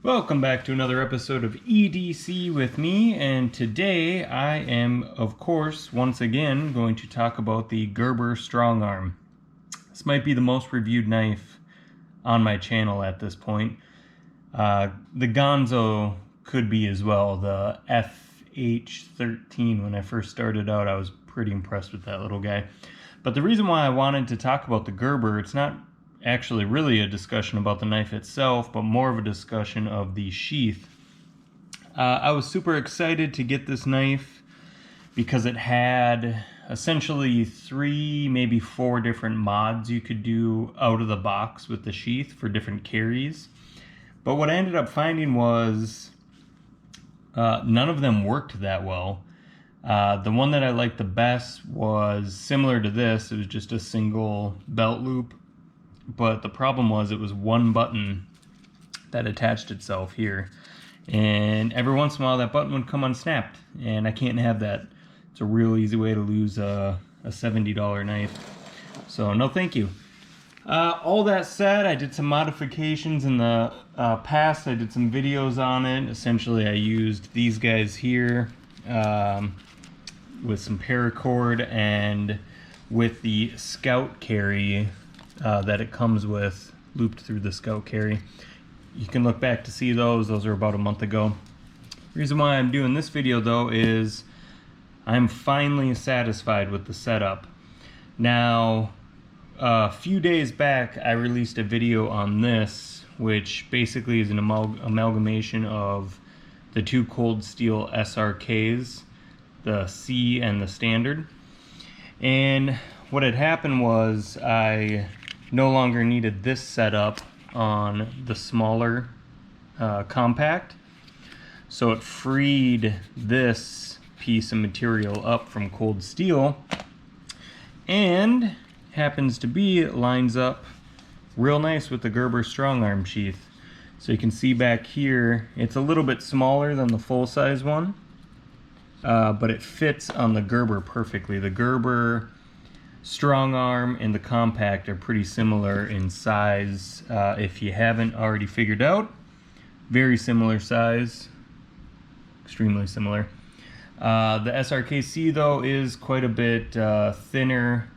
Welcome back to another episode of EDC with me, and today I am, of course, once again going to talk about the Gerber StrongArm. This might be the most reviewed knife on my channel at this point. The Gonzo could be as well. The FH13, when I first started out, I was pretty impressed with that little guy. But the reason why I wanted to talk about the Gerber, it's not actually really a discussion about the knife itself, but more of a discussion of the sheath. I was super excited to get this knife because it had essentially 3, maybe 4 different mods you could do out of the box with the sheath for different carries. But what I ended up finding was none of them worked that well. The one that I liked the best was similar to this. It was just a single belt loop. But the problem was it was one button that attached itself here. And every once in a while that button would come unsnapped. And I can't have that. It's a real easy way to lose a $70 knife. So no thank you. All that said, I did some modifications in the past. I did some videos on it. Essentially I used these guys here with some paracord and with the Scout carry that it comes with looped through the Scout carry. You can look back to see those. Those are about a month ago. The reason why I'm doing this video though is I'm finally satisfied with the setup. Now, a few days back I released a video on this, which basically is an amalgamation of the 2 cold steel SRKs, the C and the standard. And what had happened was I no longer needed this setup on the smaller compact, so it freed this piece of material up from cold steel, and happens to be, it lines up real nice with the Gerber StrongArm sheath. So you can see back here it's a little bit smaller than the full-size one, but it fits on the Gerber perfectly. The Gerber StrongArm and the compact are pretty similar in size. If you haven't already figured out, very similar size, extremely similar. The SRK-C though is quite a bit thinner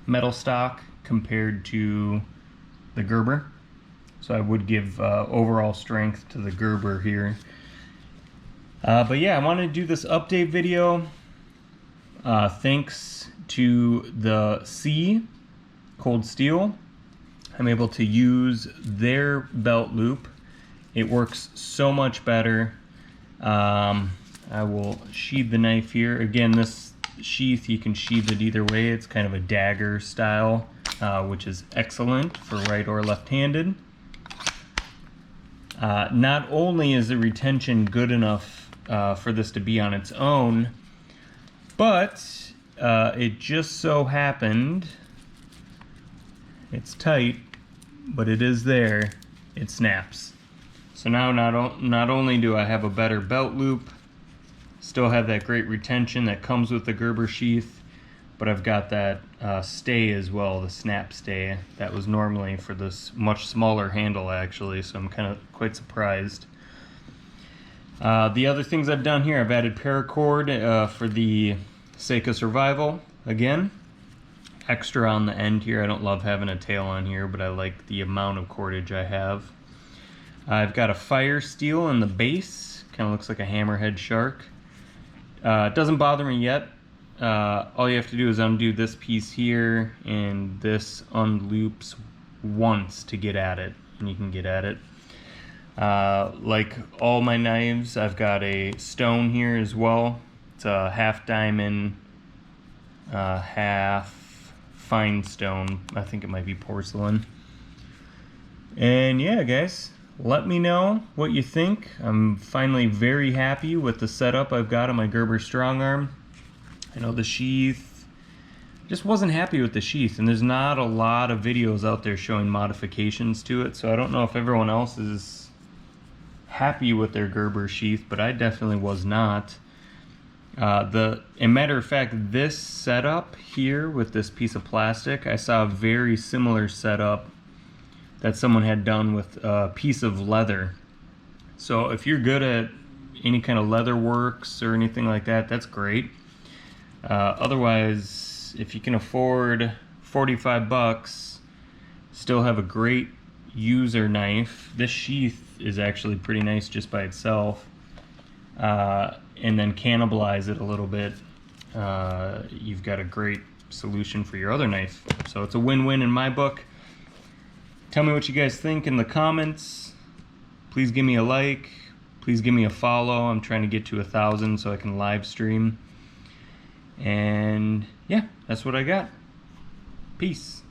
metal stock compared to the Gerber, so I would give overall strength to the Gerber here. But yeah, I wanted to do this update video. Thanks to the C cold steel, I'm able to use their belt loop. It works so much better. I will sheathe the knife here. Again, this sheath, you can sheathe it either way. It's kind of a dagger style, which is excellent for right or left-handed. Not only is the retention good enough for this to be on its own, but it just so happened, it's tight, but it is there, it snaps. So now not only do I have a better belt loop, still have that great retention that comes with the Gerber sheath, but I've got that stay as well, the snap stay, that was normally for this much smaller handle actually, so I'm kind of quite surprised. The other things I've done here, I've added paracord for the sake of survival. Again, extra on the end here. I don't love having a tail on here, but I like the amount of cordage I have. I've got a fire steel in the base, kind of looks like a hammerhead shark. It doesn't bother me yet. All you have to do is undo this piece here, and this unloops once to get at it, and you can get at it. Like all my knives, I've got a stone here as well. It's a half diamond, half fine stone. I think it might be porcelain. And yeah, guys, let me know what you think. I'm finally very happy with the setup I've got on my Gerber StrongArm. I know the sheath, just wasn't happy with the sheath, and there's not a lot of videos out there showing modifications to it, so I don't know if everyone else is happy with their Gerber sheath, but I definitely was not. A matter of fact, this setup here with this piece of plastic, I saw a very similar setup that someone had done with a piece of leather. So if you're good at any kind of leather works or anything like that, that's great. Otherwise, if you can afford 45 bucks, still have a great user knife. This sheath is actually pretty nice just by itself. And then cannibalize it a little bit, you've got a great solution for your other knife. So it's a win-win in my book. Tell me what you guys think in the comments. Please give me a like. Please give me a follow. I'm trying to get to 1,000 so I can live stream. And yeah, that's what I got. Peace.